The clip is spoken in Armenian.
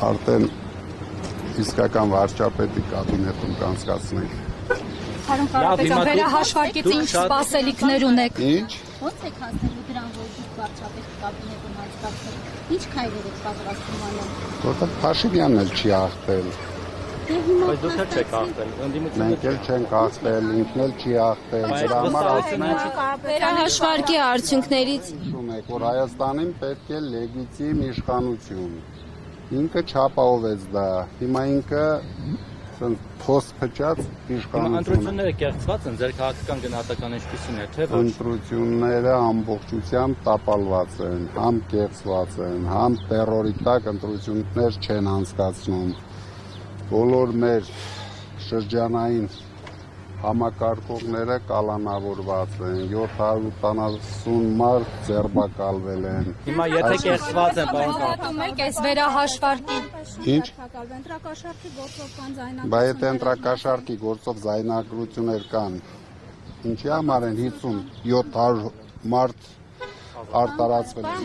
Արդեն իսկական վարչապետի կաբինետում կանցկացնենք։ Պարոն Կարապետյան, վերահաշվարկից ինչ սպասելիքներ ունեք։ Ինչ։ Ո՞նց եք հասնելու դրան, որ դուք վարչապետի կաբինետում անցկացնեք։ Ինչ քայլեր եք պատրաստվում անել։ Որտե Փաշինյանն էլ չի ախտել։ Բայց դուք էլ չեք ախտել, ընդդիմությունը Մենք էլ չենք ախտել, ինքն էլ չի ախտել։ Դրա համար ասում եմ, Վերահաշվարկի արդյունքներից եք, որ Հայաստանին պետք է լեգիտիմ իշխանություն։ Ինքը չապահովեց դա։ Հիմա ինքը փոստ փչած իշխանություն։ ընտրությունները կեղծված են, ձեր քաղաքական գնահատականը ինչպիսին է, թե ոչ։ Ընտրությունները ամբողջությամբ տապալված են, համ կեղծված են, համ տերորի տակ ընտրություններ չեն անցկացնում։ Բոլոր մեր շրջանային համակարգողները կալանավորված են, 770 մարդ ձերբակալվել են։ Հիմա եթե կեղծված են, պարոն հավատում եք այս վերահաշվարկին։ Ինչ։ Ընտրակաշառքի գործով կան ձայնագրություններ։ Բայց այդ ընտրակաշառքի գործով ձայնագրություններ կան։ Ինչի համար են 50-700 մարդ արտարացվել։